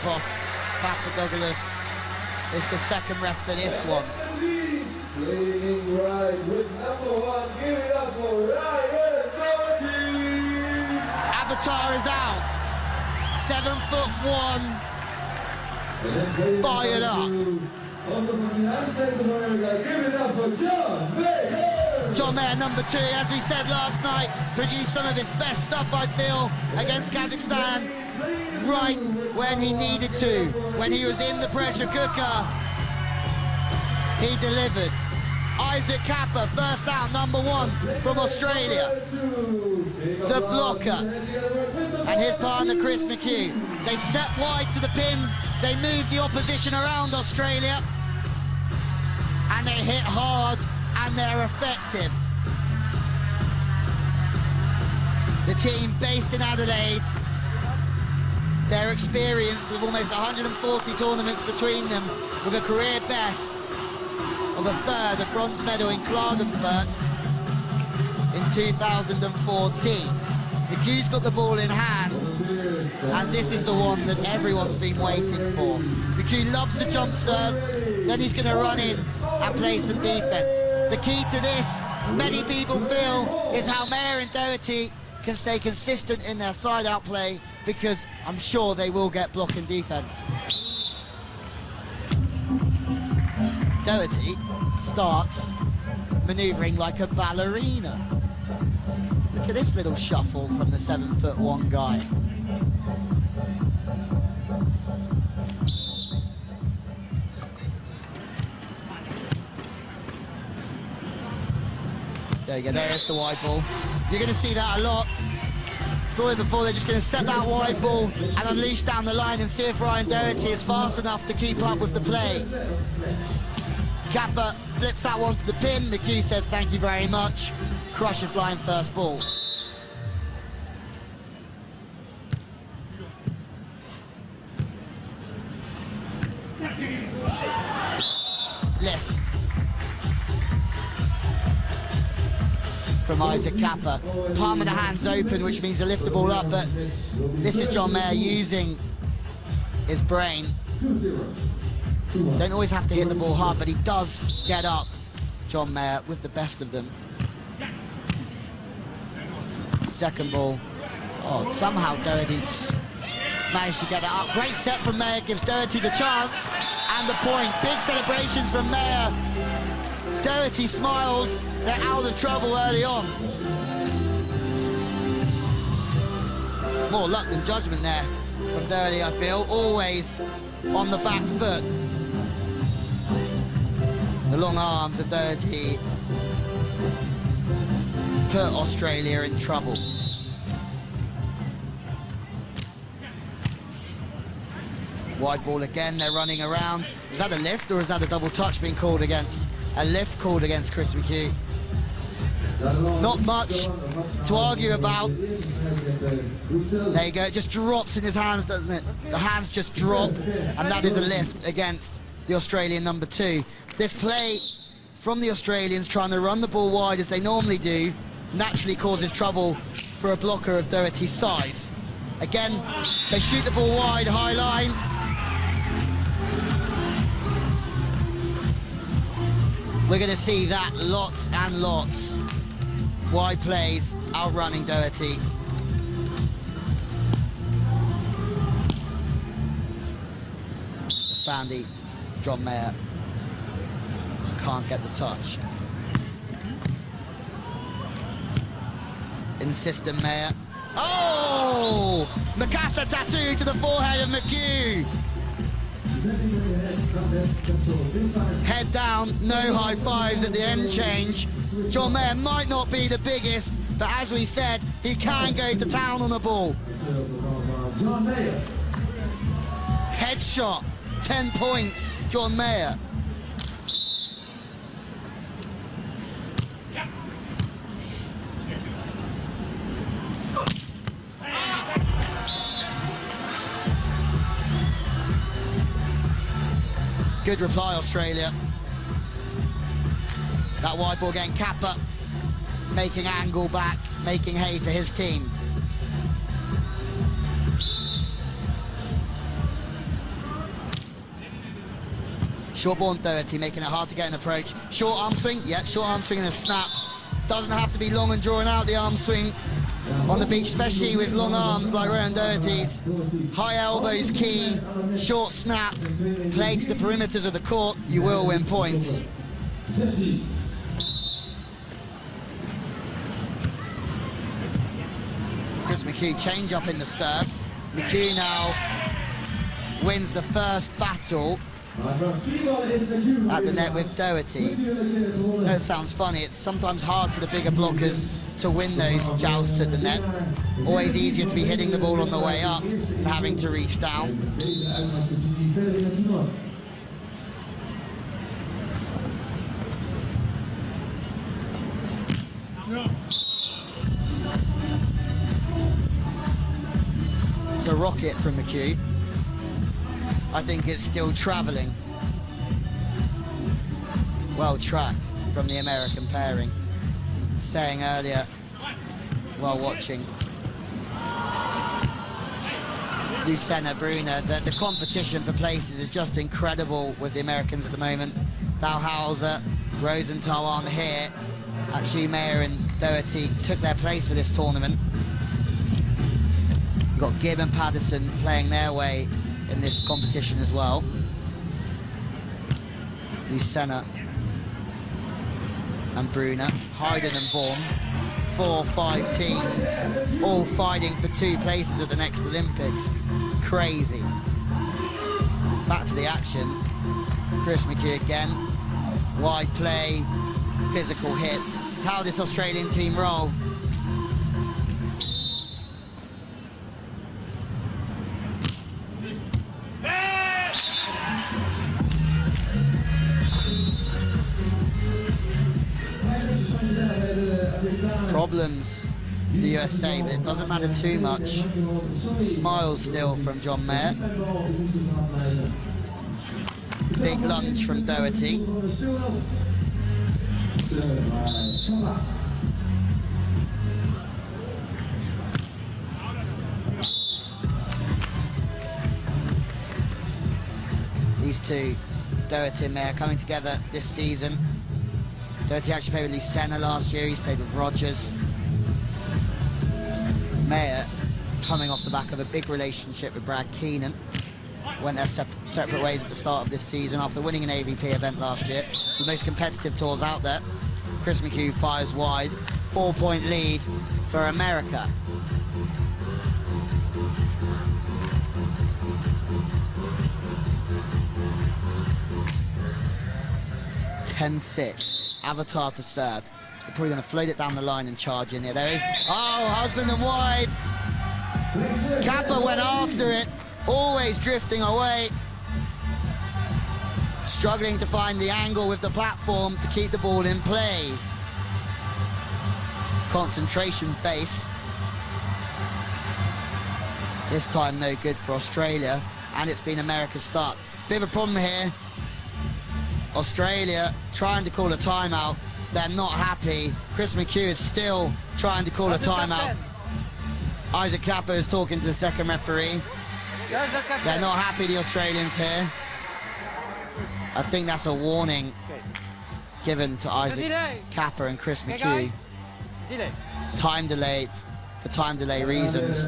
boss, Pastor Douglas, is the second ref for this one. Playing right with number 1, give it up for Ryan Doherty! Avatar is out. 7'1", fired up. Also from the United States of America, give it up for John Mayer! John Mayer, number 2, as we said last night, produced some of his best stuff, I feel, against Kazakhstan, right when he needed to. When he was in the pressure cooker, he delivered. Isaac Kapa, first out, number 1 from Australia. The blocker. And his partner, Chris McHugh. They set wide to the pin. They moved the opposition around Australia. And they hit hard, and they're effective. The team based in Adelaide, they're experienced with almost 140 tournaments between them, with a career best of a third, a bronze medal in Klagenfurt in 2014. McHugh's got the ball in hand, and this is the one that everyone's been waiting for. McHugh loves the jump serve, then he's going to run in and play some defense. The key to this, many people feel, is how Mayer and Doherty can stay consistent in their side-out play, because I'm sure they will get blocking defenses. Doherty starts manoeuvring like a ballerina. Look at this little shuffle from the 7'1" guy. There you go, there is the wide ball. You're going to see that a lot. Thought it before, they're just going to set that wide ball and unleash down the line and see if Ryan Doherty is fast enough to keep up with the play. Kapa flips that one to the pin. McHugh says thank you very much. Crushes line first ball. Lift from Isaac Kapa. Palm of the hands open, which means to lift the ball up, but this is John Mayer using his brain. Don't always have to hit the ball hard, but he does get up, John Mayer, with the best of them. Second ball. Oh, somehow Doherty's managed to get that up. Great set from Mayer, gives Doherty the chance, and the point. Big celebrations from Mayer. Doherty smiles. They're out of trouble early on. More luck than judgment there from Doherty, I feel. Always on the back foot. The long arms of Doherty put Australia in trouble. Wide ball again, they're running around. Is that a lift or is that a double touch being called against? A lift called against Chris McHugh. Not much to argue about. There you go, it just drops in his hands, doesn't it? The hands just drop, and that is a lift against the Australian number 2. This play from the Australians, trying to run the ball wide as they normally do, naturally causes trouble for a blocker of Doherty's size. Again, they shoot the ball wide, high line. We're going to see that lots and lots. Wide plays, outrunning Doherty. Sandy, John Mayer can't get the touch. Insistent Mayer. Oh! Mikasa tattoo to the forehead of McHugh. Head down, no high fives at the end change. John Mayer might not be the biggest, but as we said, he can go to town on the ball. Headshot, 10 points, John Mayer. Good reply, Australia. That wide ball getting Kapa, making angle back, making hay for his team. Short-born Doherty making it hard to get an approach. Short arm swing, yeah, short arm swing and a snap. Doesn't have to be long and drawn out, the arm swing on the beach, especially with long arms like Rowan Doherty's. High elbows key, short snap, play to the perimeters of the court, you will win points. Chris McHugh change up in the serve. McHugh now wins the first battle at the net with Doherty. It sounds funny, it's sometimes hard for the bigger blockers to win those jousts at the net. Always easier to be hitting the ball on the way up than having to reach down. It's a rocket from McHugh. I think it's still travelling. Well tracked from the American pairing. Saying earlier, while watching Lucena Brunner, that the competition for places is just incredible with the Americans at the moment. Dalhouser, Rosenthal on here. Actually, Mayer and Doherty took their place for this tournament. You've got Gibb and Patterson playing their way in this competition as well. Lucena and Brunner, Hayden and Baum, 4-5 teams, all fighting for 2 places at the next Olympics. Crazy. Back to the action. Chris McHugh again. Wide play, physical hit. It's how this Australian team roll. Problems for the USA, but it doesn't matter too much. Smiles still from John Mayer. Big lunge from Doherty. These two, Doherty and Mayer, coming together this season. Doherty actually played with Lucena last year, he's played with Rogers. Mayer coming off the back of a big relationship with Brad Keenan. Went their separate ways at the start of this season after winning an AVP event last year. The most competitive tours out there. Chris McHugh fires wide. 4-point lead for America. Avatar to serve. He's probably going to float it down the line and charge in here. There is. Oh, husband and wife. Kapa went after it, always drifting away. Struggling to find the angle with the platform to keep the ball in play. Concentration face. This time no good for Australia, and it's been America's start. Bit of a problem here. Australia trying to call a timeout. They're not happy. Chris McHugh is still trying to call a timeout. Isaac Kapa is talking to the second referee. They're not happy, the Australians here. I think that's a warning given to Isaac Kapa and Chris McHugh. Time delay for time delay reasons.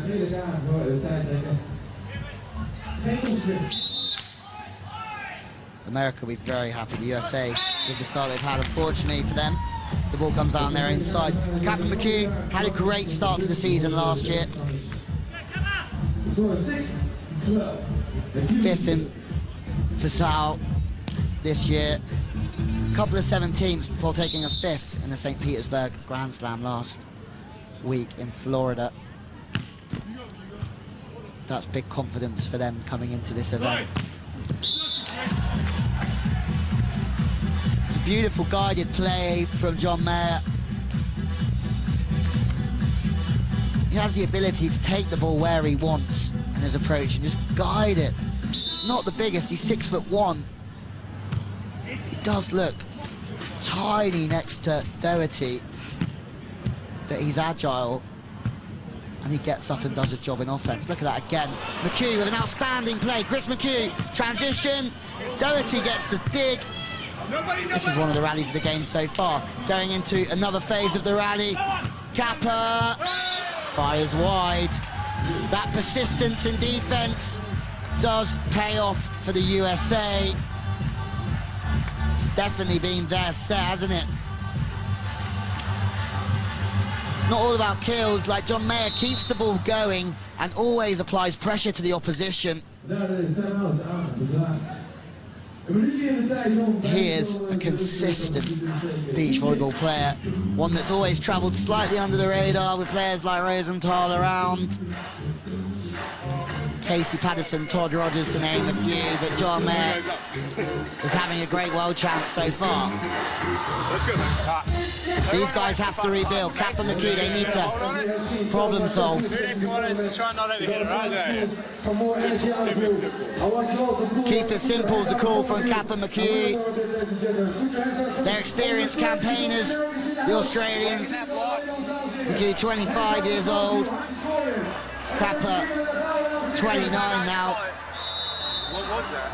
America will be very happy, the USA, with the start they've had. Unfortunately for them, the ball comes out on their own side. Kapa and McHugh had a great start to the season last year. 5th in Fasal this year. A couple of 7 teams before taking a 5th in the St. Petersburg Grand Slam last week in Florida. That's big confidence for them coming into this event. It's a beautiful guided play from John Mayer. He has the ability to take the ball where he wants in his approach and just guide it. He's not the biggest, he's 6'1". He does look tiny next to Doherty, but he's agile And he gets up and does a job in offense. Look at that again. McHugh with an outstanding play. Chris McHugh, transition. Doherty gets the dig. This is one of the rallies of the game so far. Going into another phase of the rally. Kapa fires wide. That persistence in defense does pay off for the USA. It's definitely been their set, hasn't it? It's not all about kills. Like, John Mayer keeps the ball going and always applies pressure to the opposition. He is a consistent beach volleyball player, one that's always travelled slightly under the radar with players like Rosenthal around. Casey Patterson, Todd Rogers to name a few, but John Mayer is having a great world champ so far. These guys have to rebuild. Kapa and McHugh, they need to problem solve. Keep it simple is the call from Kapa and McHugh. They're experienced campaigners, the Australians. McHugh, 25 years old. Kapa, 29 now. What was that?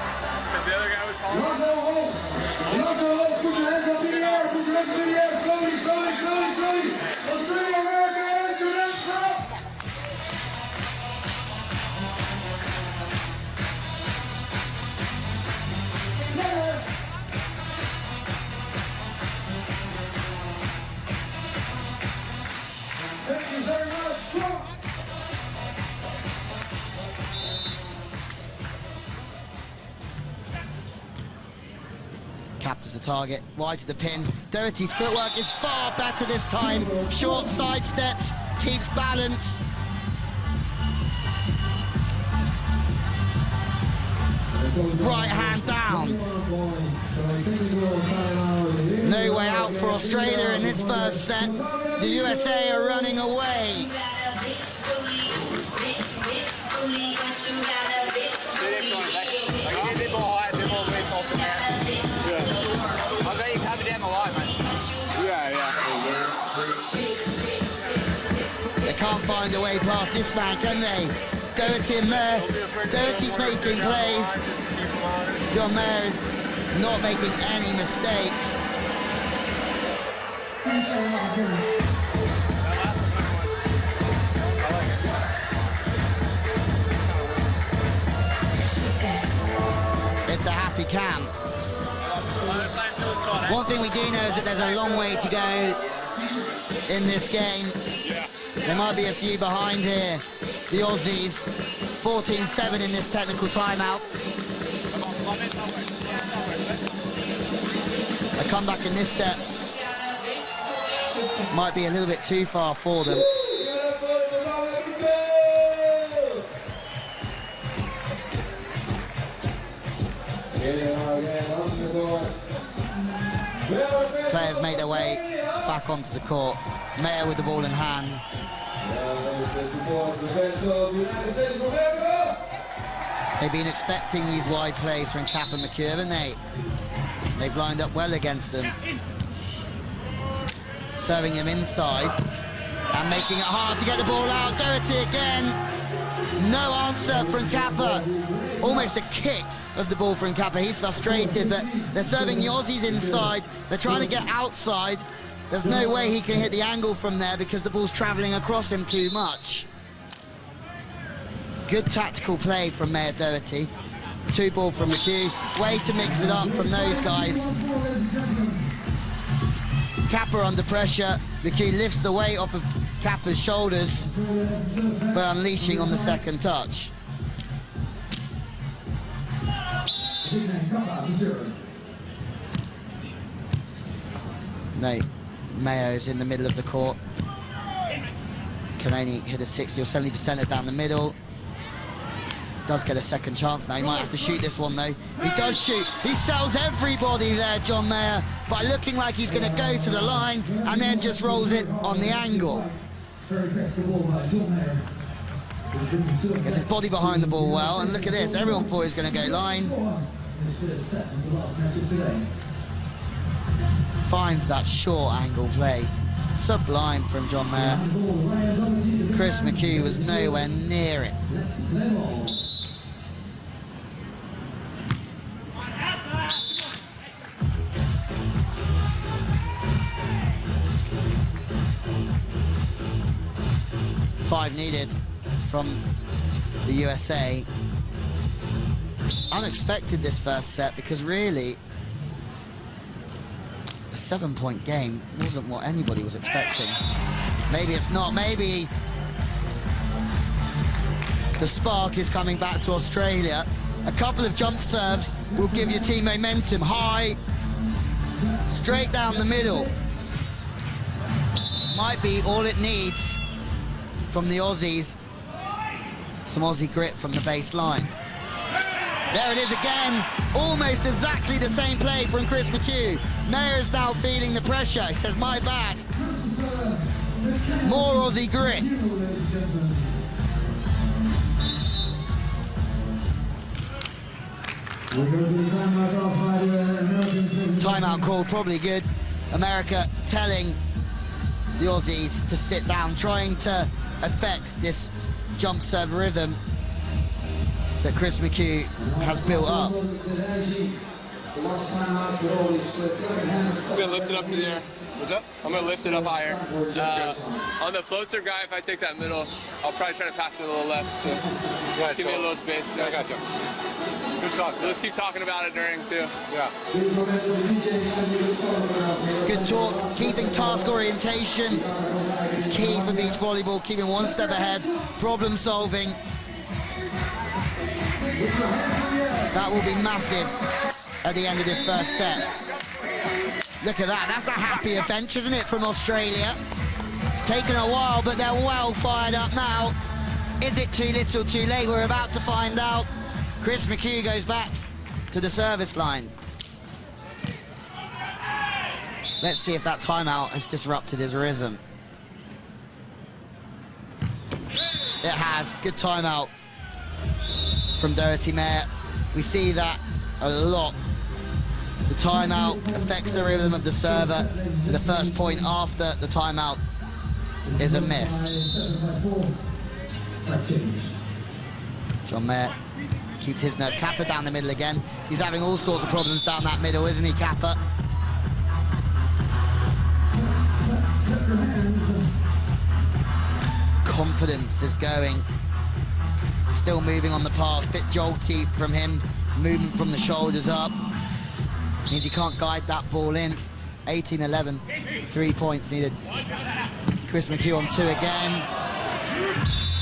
The other guy was calling? Put your hands up in the air, put your hands in the air, slowly, slowly, slowly, slowly. Australia, America, hands to them, clap. Thank you very much. Captures the target, wide to the pin. Doherty's footwork is far better this time. Short side steps, keeps balance. Right hand down. No way out for Australia in this first set. The USA are running away. They can't find a way past this man, can they? Doherty and Mayer. Doherty's making plays. John Mayer is not making any mistakes. It's a happy camp. One thing we do know is that there's a long way to go in this game. There might be a few behind here. The Aussies, 14-7 in this technical timeout. A comeback in this set might be a little bit too far for them. Players make their way back onto the court. Mayer with the ball in hand. They've been expecting these wide plays from Kapa and McHugh, haven't they? They've lined up well against them. Serving them inside and making it hard to get the ball out. Doherty again. No answer from Kapa. Almost a kick of the ball from Kapa. He's frustrated, but they're serving the Aussies inside. They're trying to get outside. There's no way he can hit the angle from there because the ball's travelling across him too much. Good tactical play from Mayer Doherty. 2-ball from McHugh. Way to mix it up from those guys. Kapa under pressure. McHugh lifts the weight off of Kapa's shoulders, but unleashing on the second touch. No, Mayo's in the middle of the court. Can only hit a 60 or 70% down the middle. Does get a second chance now. He might have to shoot this one though. He does shoot. He sells everybody there, John Mayer, by looking like he's going to go to the line and then just rolls it on the angle. Gets his body behind the ball well, and look at this. Everyone thought he was going to go line. Finds that short angle play. Sublime from John Mayer. Chris McHugh was nowhere near it. Five needed from the USA. Unexpected this first set because really a 7-point game wasn't what anybody was expecting. Maybe it's not, maybe the spark is coming back to Australia. A couple of jump serves will give your team momentum. High, straight down the middle. Might be all it needs from the Aussies. Some Aussie grit from the baseline. There it is again, almost exactly the same play from Chris McHugh. Mayer is now feeling the pressure. He says, my bad. More Aussie grit. Timeout call, probably good. America telling the Aussies to sit down, trying to affect this jump serve rhythm that Chris McHugh has built up. I'm gonna lift it up to the air. What's up? I'm gonna lift it up higher. On the float serve guy, if I take that middle, I'll probably try to pass it a little left, so give me a little space. I got you. Good talk. Let's keep talking about it during, too. Yeah. Good talk, keeping task orientation is key for beach volleyball, keeping one step ahead, problem solving. That will be massive at the end of this first set. Look at that, that's a happier bench, isn't it, from Australia? It's taken a while, but they're well fired up now. Is it too little, too late? We're about to find out. Chris McHugh goes back to the service line. Let's see if that timeout has disrupted his rhythm. It has, good timeout from Doherty Mayer. We see that a lot. The timeout affects the rhythm of the server, so the first point after the timeout is a miss. John Mayer keeps his nerve. Kapa down the middle again. He's having all sorts of problems down that middle, isn't he, Kapa? Confidence is going. Still moving on the pass. Bit jolty from him. Movement from the shoulders up. Means he can't guide that ball in. 18-11. 3 points needed. Chris McHugh on 2 again.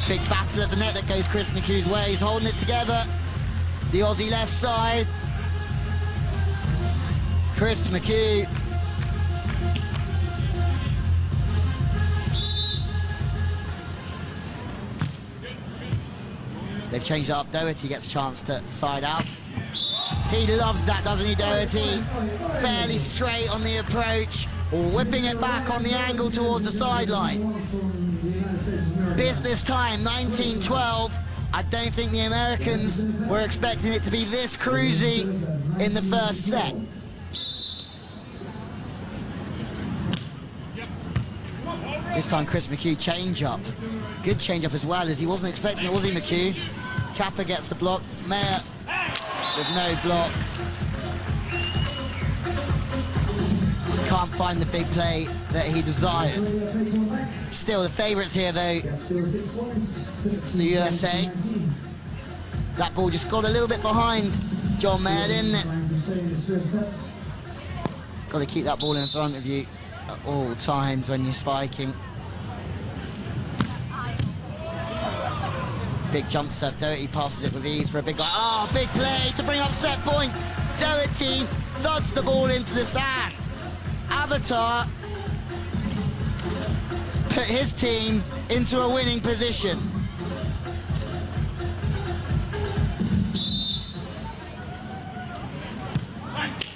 Big battle at the net that goes Chris McHugh's way. He's holding it together. The Aussie left side. Chris McHugh. They've changed it up. Doherty gets a chance to side out. He loves that, doesn't he, Doherty? Fairly straight on the approach, whipping it back on the angle towards the sideline. Business time, 19-12. I don't think the Americans were expecting it to be this cruisy in the first set. This time Chris McHugh change up. Good change up as well, as he wasn't expecting it, was he, McHugh? Kapa gets the block. Mayer with no block. Can't find the big play that he desired. Still the favourites here though, the USA. That ball just got a little bit behind John Mayer, didn't it? Got to keep that ball in front of you at all times when you're spiking. Big jump serve. Doherty passes it with ease for a big guy. Oh, big play to bring up set point. Doherty thuds the ball into the sand. Avatar put his team into a winning position.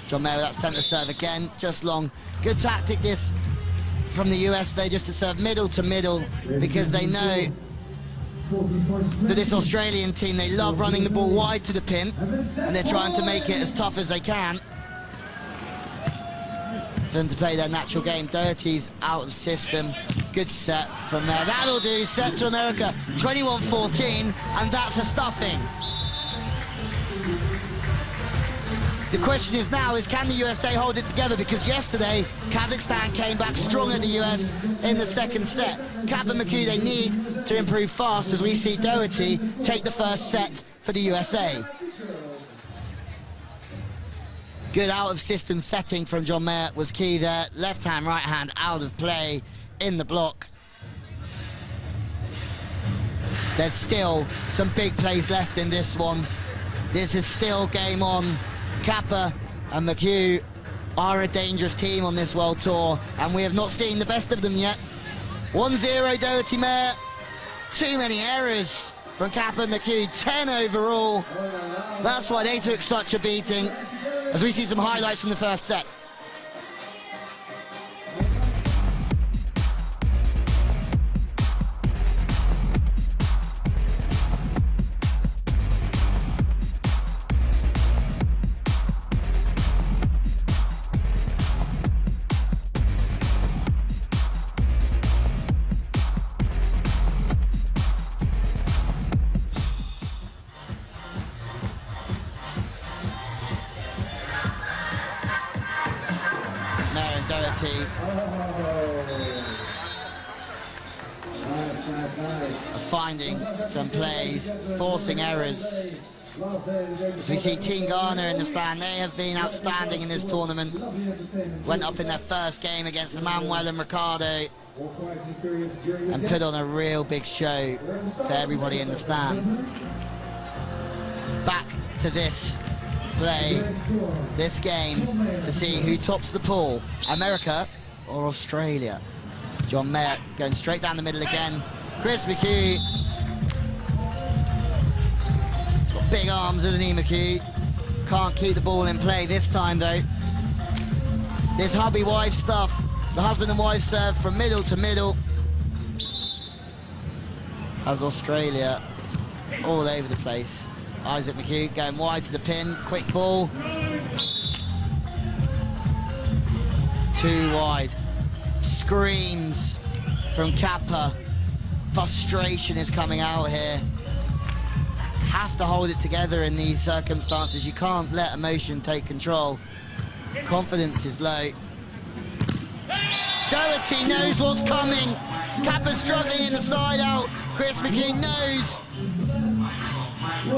John Mayer with that centre serve again, just long. Good tactic this from the US, they just to serve middle to middle because they know that this Australian team, they love running the ball wide to the pin and they're trying to make it as tough as they can. for them to play their natural game. Doherty's out of system. Good set from there. That'll do. Set to America. 21-14, and that's a stuffing. The question is now can the USA hold it together? Because yesterday, Kazakhstan came back strong at the US in the second set. Kapa and McHugh, they need to improve fast as we see Doherty take the first set for the USA. Good out-of-system setting from John Mayer was key there. Left hand, right hand out of play in the block. There's still some big plays left in this one. This is still game on. Kapa and McHugh are a dangerous team on this World Tour, and we have not seen the best of them yet. 1-0 Doherty Mayer. Too many errors from Kapa and McHugh, 10 overall. That's why they took such a beating, as we see some highlights from the first set. Finding some plays, forcing errors. As we see Team Ghana in the stand, they have been outstanding in this tournament. Went up in their first game against Emmanuel and Ricardo and put on a real big show for everybody in the stand. Back to this play, this game, to see who tops the pool, America or Australia. John Mayer going straight down the middle again. Chris McHugh. He's got big arms, isn't he, McHugh? Can't keep the ball in play this time, though. This hubby-wife stuff, the husband and wife serve from middle to middle. As Australia all over the place. Isaac McHugh going wide to the pin, quick ball. Too wide. Screams from Kapa. Frustration is coming out here. Have to hold it together in these circumstances. You can't let emotion take control. Confidence is low. Doherty knows what's coming. Kapa's struggling in the side out. Chris McHugh knows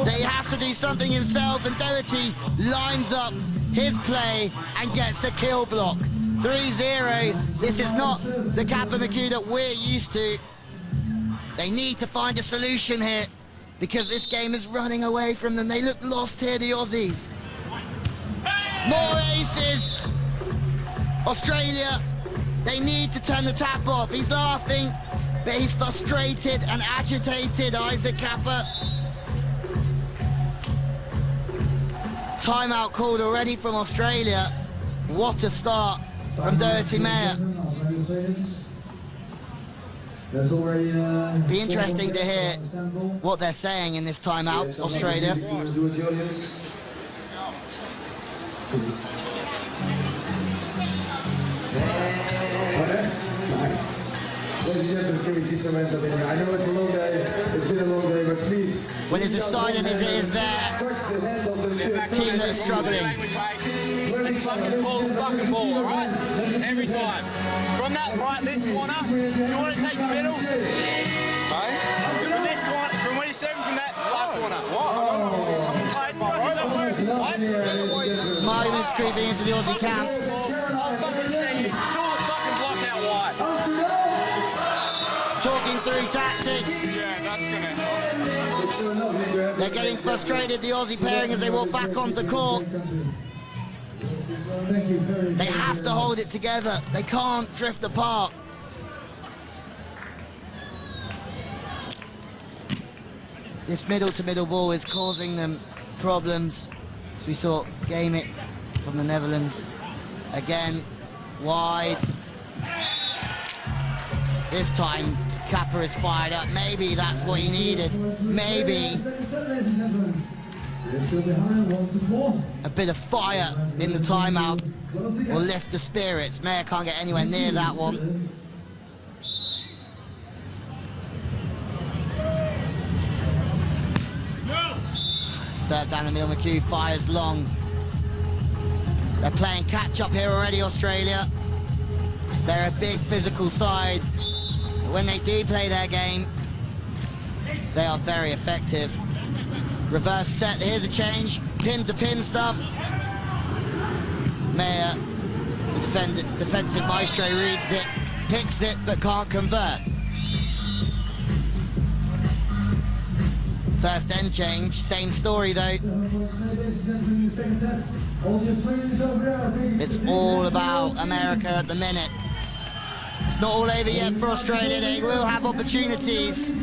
that he has to do something himself, and Doherty lines up his play and gets a kill block. 3-0. This is not the Kapa McHugh that we're used to. They need to find a solution here because this game is running away from them. They look lost here, the Aussies. More aces. Australia, they need to turn the tap off. He's laughing, but he's frustrated and agitated, Isaac Kapa. Timeout called already from Australia. What a start from Doherty Mayer. Be interesting to hear what they're saying in this timeout, Australia. Nice. Ladies and gentlemen, can we see some hands up in here? I know it's a long day, it's been a long day, but please. When it's as silent as it is there, team that is struggling. Let's fucking pull the fucking ball, alright? Every time. From that right, this corner, do you want to take the middle? Right? From this corner, from when he's serving from that far corner. What? Smileymans creeping into the Aussie camp. I'll fucking see you. Pull the fucking block out wide. Talking through tactics. Yeah, that's gonna help. They're getting frustrated, the Aussie pairing, as they walk back onto court. They have to hold it together. They can't drift apart. This middle-to-middle ball is causing them problems. As we saw game it from the Netherlands. Again, wide. This time, Kapa is fired up. Maybe that's what he needed. Maybe. A bit of fire in the timeout. will lift the spirits. Mayer can't get anywhere near that one. Serve down the middle, McHugh fires long. They're playing catch-up here already, Australia. They're a big physical side. But when they do play their game, they are very effective. Reverse set, here's a change. Pin-to-pin stuff. Mayer, the defensive maestro, reads it, picks it, but can't convert. First end change, same story though. It's all about America at the minute. It's not all over yet for Australia, they will have opportunities. It's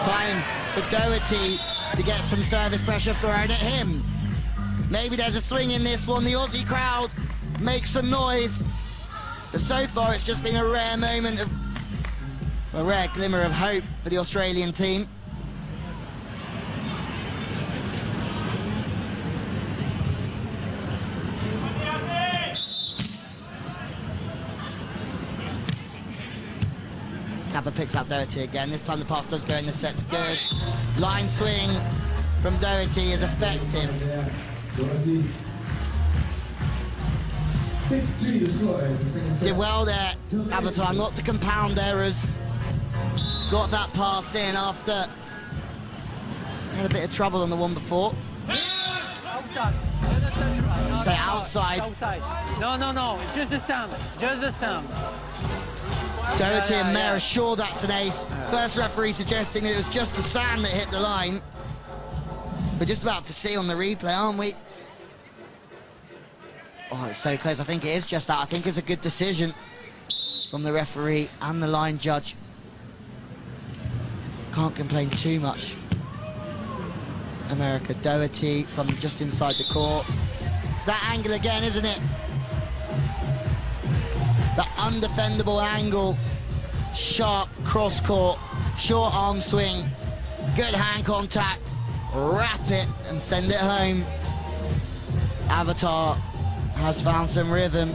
time for Doherty to get some service pressure thrown at him. Maybe there's a swing in this one, the Aussie crowd makes some noise. But so far, it's just been a rare moment of, a rare glimmer of hope for the Australian team. Kapa picks up Doherty again. This time the pass does go in, the set's good. Line swing from Doherty is effective. Did well there, Avatar, not to compound errors. Got that pass in after had a bit of trouble on the one before. Say outside. No, just the sound, just the sound. Doherty and Mayer are sure that's an ace. First referee suggesting that it was just the sand that hit the line. We're just about to see on the replay, aren't we? Oh, it's so close. I think it is just that. I think it's a good decision from the referee and the line judge. Can't complain too much. America, Doherty from just inside the court. That angle again, isn't it? The undefendable angle. Sharp cross court, short arm swing, good hand contact, wrap it and send it home. Avatar has found some rhythm.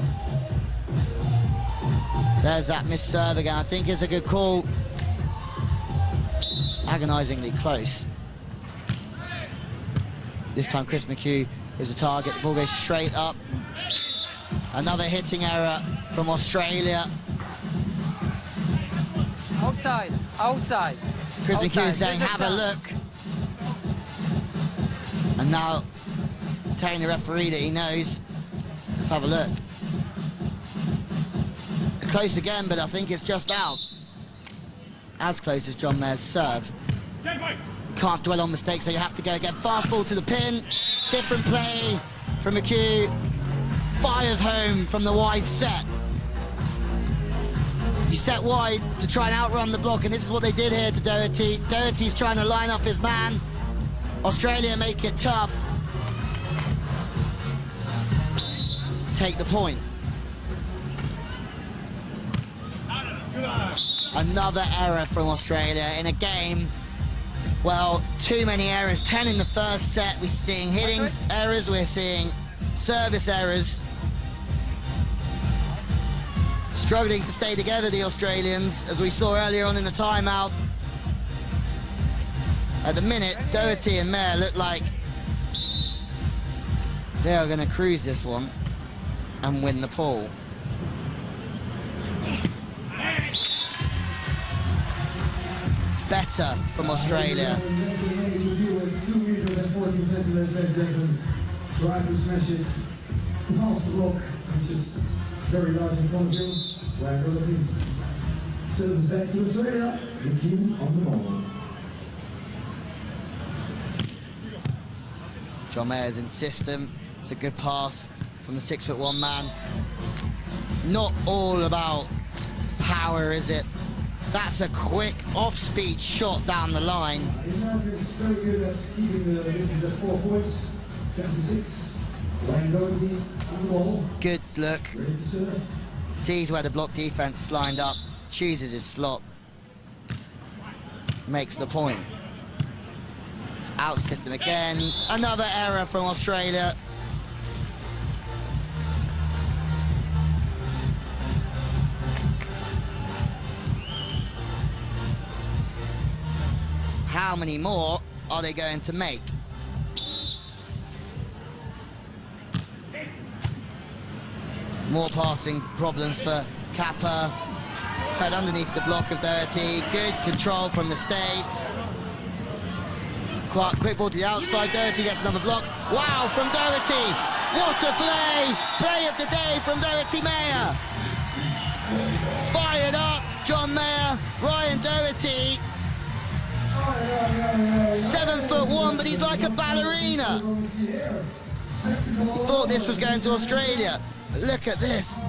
There's that missed serve again. I think it's a good call. Agonisingly close. This time Chris McHugh is the target. The ball goes straight up. Another hitting error from Australia. Outside, outside. Chris outside. McHugh is saying, have a look. And now telling the referee that he knows. Let's have a look. Close again, but I think it's just out. As close as John Mayer's serve. Can't dwell on mistakes, so you have to go again. Fast ball to the pin. Different play from McHugh. Fires home from the wide set. He set wide to try and outrun the block, and this is what they did here to Doherty. Doherty's trying to line up his man. Australia make it tough. Take the point. Another error from Australia in a game. Well, too many errors. 10 in the first set. We're seeing hitting errors. We're seeing service errors. Struggling to stay together, the Australians, as we saw earlier on in the timeout. At the minute, Doherty and Mayer look like they are going to cruise this one and win the pool. Better from Australia. Try to smash it past the rock, which is very large in front of you. Where Doherty serves back to Australia. McHugh on the ball. John Mayer's in system. It's a good pass from the 6'1" man. Not all about power, is it? That's a quick off-speed shot down the line. America is very good at keeping this is the 4 points. 10-6. Wayne Doherty on the ball. Good look. Ready to serve. Sees where the block defense is lined up. Chooses his slot. makes the point. Out system again. Another error from Australia. How many more are they going to make? More passing problems for Kapa. Fed underneath the block of Doherty. Good control from the States. Quite quick ball to the outside. Doherty gets another block. Wow, from Doherty! What a play! Play of the day from Doherty Mayer. Fired up, John Mayer, Ryan Doherty. 7'1", but he's like a ballerina. Thought this was going to Australia. Look at this.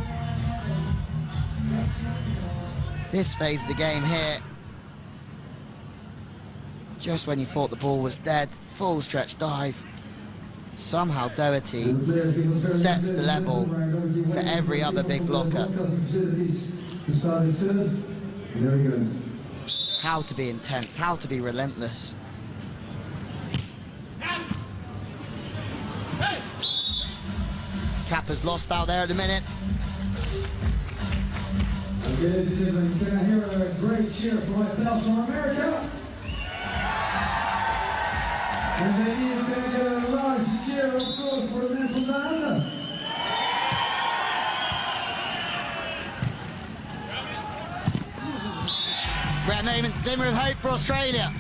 This phase of the game here. Just when you thought the ball was dead, full stretch dive. Somehow Doherty sets the level for every other big blocker. How to be intense, how to be relentless. Kapa's lost out there at the minute. Can I hear a great cheer for my pals from America? And then you're going to get a large cheer, of course, for the men from down under. Great moment, glimmer of hope for Australia.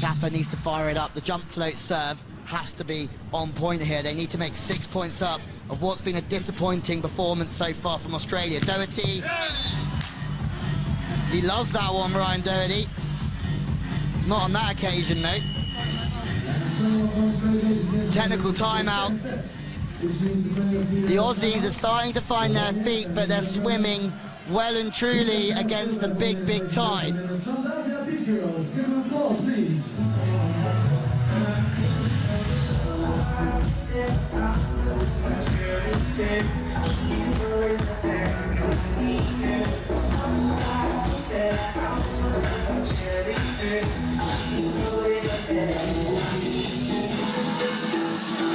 Kapa needs to fire it up. The jump float serve has to be on point here. They need to make 6 points up of what's been a disappointing performance so far from Australia. Doherty. He loves that one, Ryan Doherty. Not on that occasion, though. Technical timeout. The Aussies are starting to find their feet, but they're swimming well and truly against the big, big tide.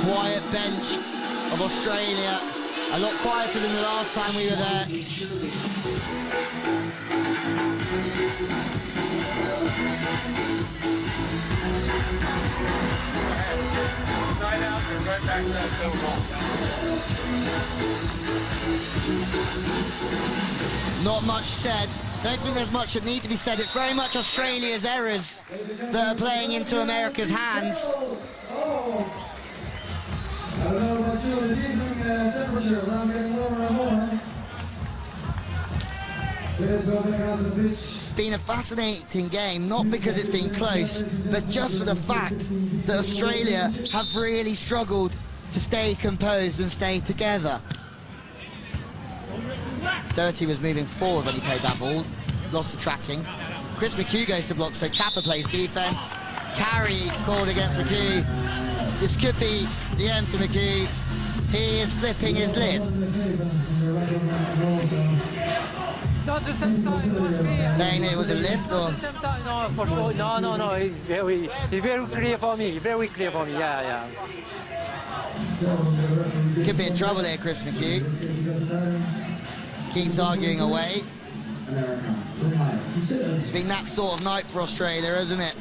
Quiet bench of Australia, a lot quieter than the last time we were there. Side out and right back to that field goal. Not much said. Don't think there's much that needs to be said. It's very much Australia's errors that are playing into America's hands. I don't know about you, this evening temperature, but I'm getting warmer and warmer. Let's go back out to the beach. It's been a fascinating game, not because it's been close, but just for the fact that Australia have really struggled to stay composed and stay together. Doherty was moving forward when he played that ball, lost the tracking. Chris McHugh goes to block, so Kapa plays defense. Carry called against McHugh. This could be the end for McHugh. He is flipping his lid. Not the same time, it was me. Saying it was a lift or? Not the same time, no, for sure. No, it's very clear for me, yeah. Could be in trouble here, Chris McHugh. Keeps arguing away. It's been that sort of night for Australia, isn't it?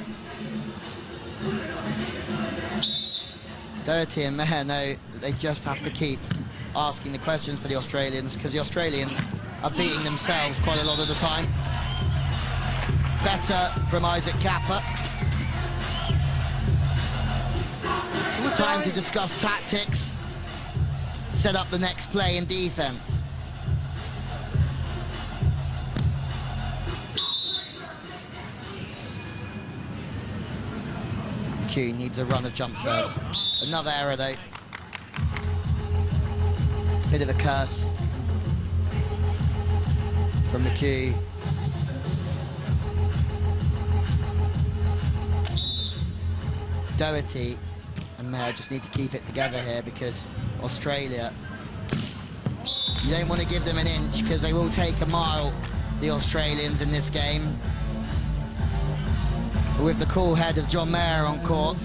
Doherty and Mayer know that they just have to keep asking the questions for the Australians, because the Australians are beating themselves quite a lot of the time. Better from Isaac Kapa. Time to discuss tactics. Set up the next play in defense. McHugh needs a run of jump serves. Another error though. Bit of a curse from McHugh. Doherty and Mayer just need to keep it together here, because Australia, you don't want to give them an inch, because they will take a mile, the Australians, in this game. But with the cool head of John Mayer on court,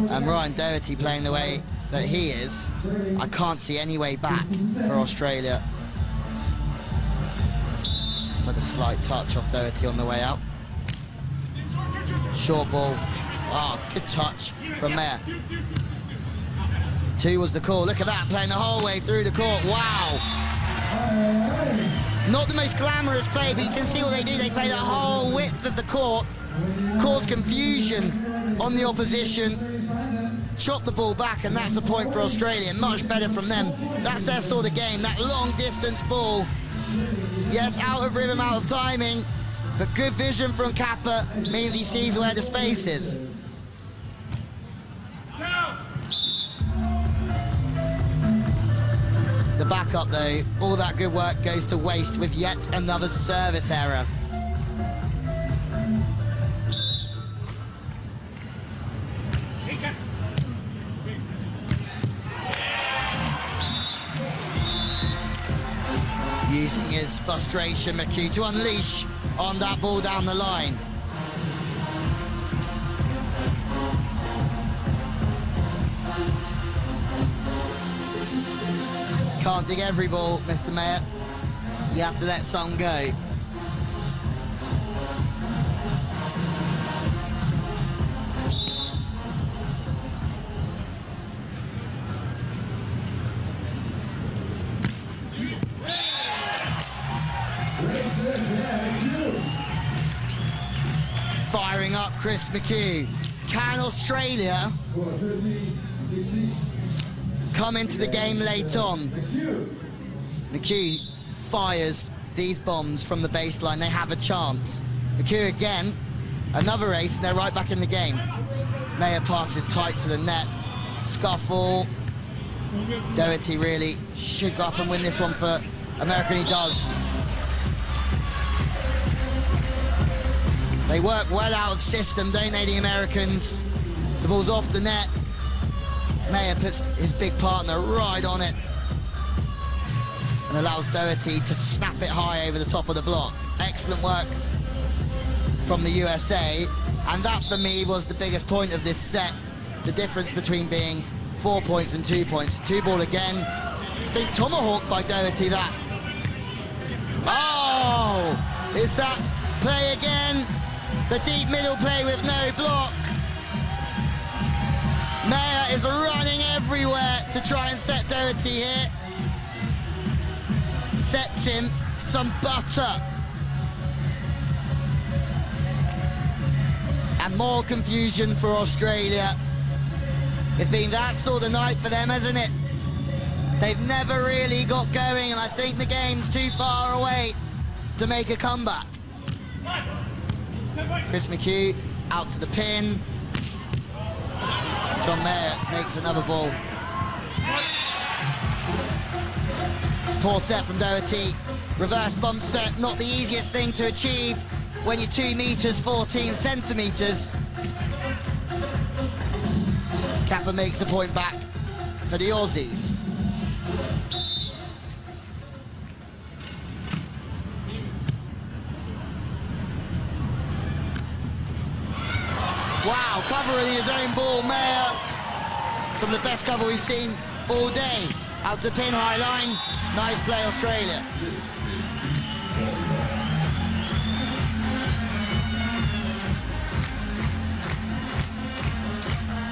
and Ryan Doherty playing the way that he is, I can't see any way back for Australia. It's like a slight touch off Doherty on the way out. Short ball. Oh, good touch from Mayer. 2 was the call. Look at that, playing the whole way through the court. Wow. Not the most glamorous play, but you can see what they do. They play the whole width of the court, cause confusion on the opposition, chop the ball back, and that's the point for Australia. Much better from them. That's their sort of game, that long distance ball. Yes, out of rhythm, out of timing, but good vision from Kapa means he sees where the space is. The backup, though, all that good work goes to waste with yet another service error. Using his frustration, McHugh, to unleash on that ball down the line. Can't dig every ball, Mr. Mayer. You have to let some go. Firing up Chris McHugh. Can Australia come into the game late on? McHugh fires these bombs from the baseline. They have a chance. McHugh again, another ace, and they're right back in the game. Mayer passes tight to the net. Scuffle. Doherty really should go up and win this one for America, and he does. They work well out of system, don't they, the Americans? The ball's off the net. Mayer puts his big partner right on it and allows Doherty to snap it high over the top of the block. Excellent work from the USA, and that for me was the biggest point of this set. The difference between being 4 points and 2 points. 2-ball again. I think tomahawk by Doherty, that. Oh! Is that play again? The deep middle play with no block. Mayer is running everywhere to try and set Doherty here. Sets him some butter. And more confusion for Australia. It's been that sort of night for them, hasn't it? They've never really got going, and I think the game's too far away to make a comeback. Chris McHugh out to the pin. John Mayer makes another ball. Poor set from Doherty. Reverse bump set, not the easiest thing to achieve when you're 2 meters 14 centimeters. Kapa makes a point back for the Aussies. Wow, covering his own ball, Mayer. Some of the best cover we've seen all day. Out to pin, high line. Nice play, Australia.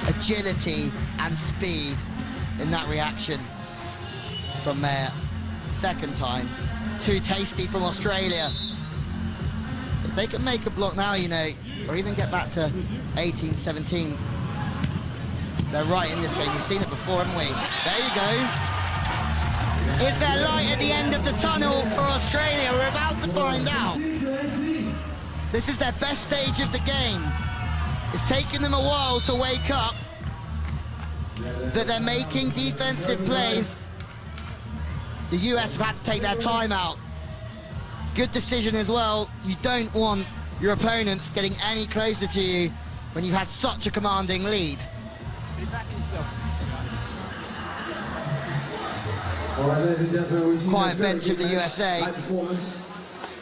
Agility and speed in that reaction from Mayer. Second time. Too tasty from Australia. If they can make a block now, you know, or even get back to 18-17, they're right in this game. We've seen it before, haven't we? There you go. Is there light at the end of the tunnel for Australia? We're about to find out. This is their best stage of the game. It's taken them a while to wake up, but they're making defensive plays. The US have had to take their time out. Good decision as well. You don't want your opponents getting any closer to you when you've had such a commanding lead. All right, ladies and gentlemen, we see Quiet a very bench of the good match. USA. High performance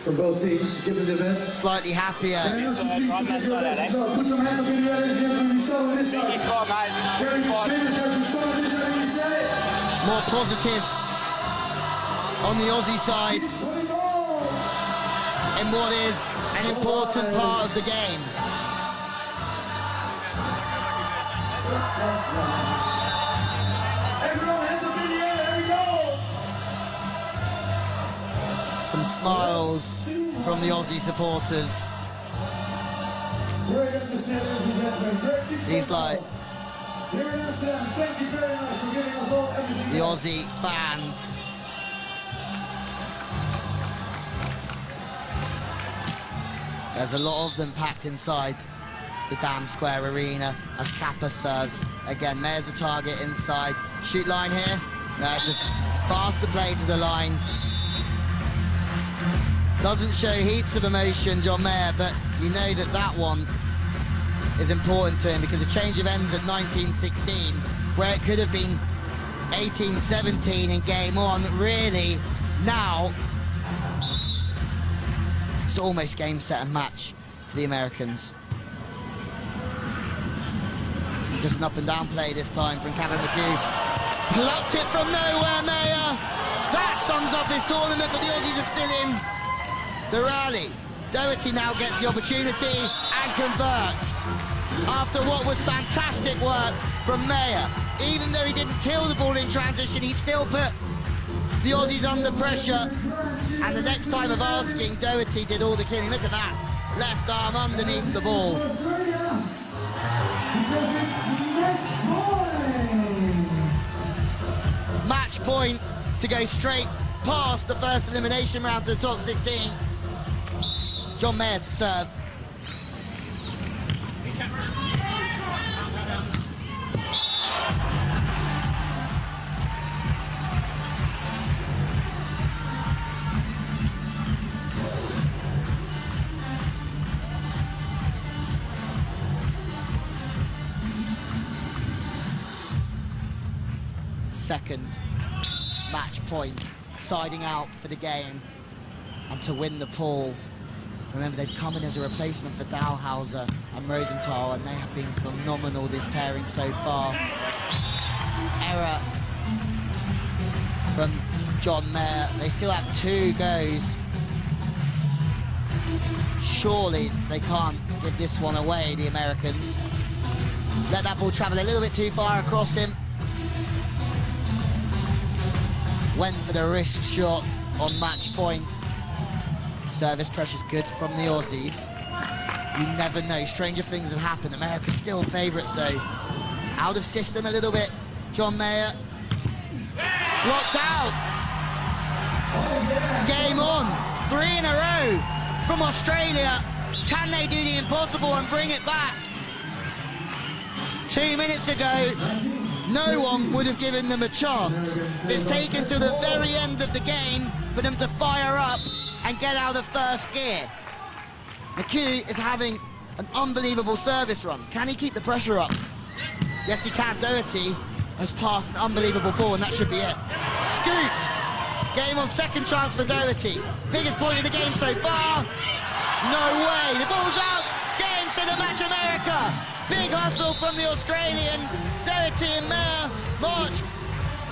from both teams, giving their best. Slightly happier. Put some hands up in the air, ladies and gentlemen. We start on this side. Very good finish as we start on this side, you say. More positive on the Aussie side in what is an important part of the game. Everyone, hands up in the air, there we go. Some smiles from the Aussie supporters. Great atmosphere, ladies and gentlemen. Great He's like Here in Amsterdam, thank you very much for giving us all everything. the Aussie fans. There's a lot of them packed inside the Dam Square Arena as Kapa serves. Again, Mayer's a target inside. Shoot line here. No, it's just faster play to the line. Doesn't show heaps of emotion, John Mayer, but you know that that one is important to him because the change of ends at 1916, where it could have been 18-17 in game on, really, now it's almost game, set and match to the Americans. Just an up and down play this time from Kapa McHugh. Plucked it from nowhere, Mayer. That sums up his tournament, but the Aussies are still in the rally. Doherty now gets the opportunity and converts. After what was fantastic work from Mayer. Even though he didn't kill the ball in transition, he still put the Aussies under pressure. And the next time of asking, Doherty did all the killing. Look at that. Left arm underneath the ball. Match point to go straight past the first elimination round to the top 16. John Mayer to serve. Second match point, siding out for the game and to win the pool. Remember, they've come in as a replacement for Dalhouser and Rosenthal, and they have been phenomenal, this pairing so far. Error from John Mayer. They still have 2 goes. Surely they can't give this one away, the Americans. Let that ball travel a little bit too far across him. Went for the wrist shot on match point. Service pressure's good from the Aussies. You never know, stranger things have happened. America's still favourites though. Out of system a little bit. John Mayer. Blocked out. Game on. 3 in a row from Australia. Can they do the impossible and bring it back? 2 minutes ago, no one would have given them a chance. It's taken to the very end of the game for them to fire up and get out of first gear. McHugh is having an unbelievable service run. Can he keep the pressure up? Yes, he can. Doherty has passed an unbelievable ball, and that should be it. Scooped. Game on, second chance for Doherty. Biggest point of the game so far. No way. The ball's out. Game to the match, America. Big hustle from the Australians. Doherty and Mayer march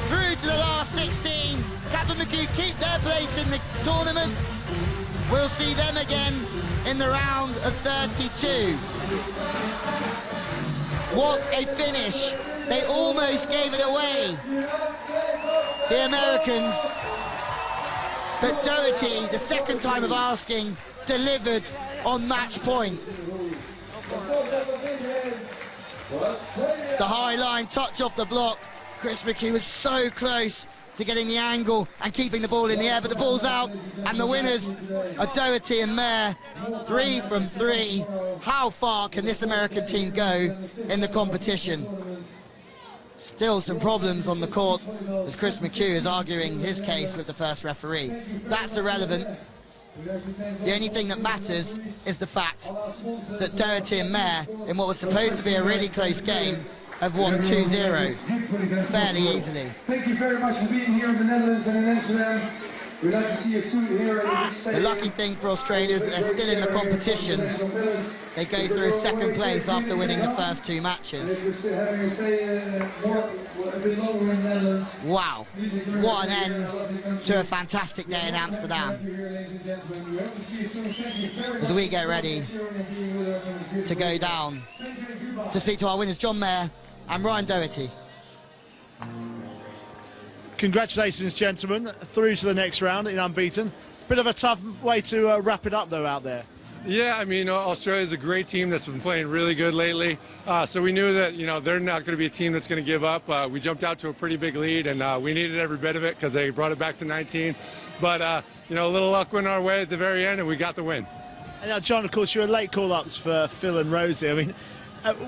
through to the last 16. Kapa McHugh keep their place in the tournament. We'll see them again in the round of 32. What a finish. They almost gave it away, the Americans. But Doherty, the second time of asking, delivered on match point. It's the high line touch off the block. Chris McHugh was so close to getting the angle and keeping the ball in the air, but the ball's out, and the winners are Doherty and Mayer. 3 from 3. How far can this American team go in the competition? Still some problems on the court as Chris McHugh is arguing his case with the first referee. That's irrelevant. The only thing that matters is the fact that Doherty and Mayer, in what was supposed to be a really close game, have won 2-0 fairly easily. Thank you very much for being here in the Netherlands and in Amsterdam. We'd like to see you soon here. The lucky thing for Australia is that they're still in the competition. They go through second place after winning the first 2 matches. Wow, what an end to a fantastic day in Amsterdam. As we get ready to go down to speak to our winners, John Mayer and Ryan Doherty. Congratulations, gentlemen, through to the next round in unbeaten. Bit of a tough way to wrap it up, though, out there. Yeah, I mean, Australia's a great team that's been playing really good lately. So we knew that, they're not going to be a team that's going to give up. We jumped out to a pretty big lead, and we needed every bit of it because they brought it back to 19. But, a little luck went our way at the very end, and we got the win. And now, John, of course, you were late call-ups for Phil and Rosie. I mean,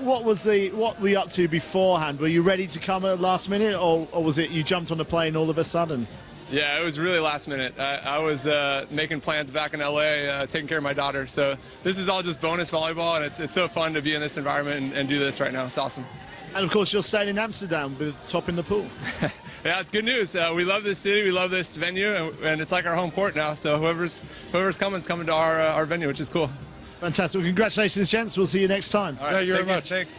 what were you up to beforehand? Were you ready to come at the last minute, or was it you jumped on the plane all of a sudden? Yeah, it was really last minute. I was making plans back in LA, taking care of my daughter. So this is all just bonus volleyball, and it's so fun to be in this environment and do this right now. It's awesome. And of course, you're staying in Amsterdam with topping the pool. Yeah, it's good news. We love this city, we love this venue, and it's like our home court now. So whoever's coming to our venue, which is cool. Fantastic. Well, congratulations, gents. We'll see you next time. All right, Thank you very much. Thanks.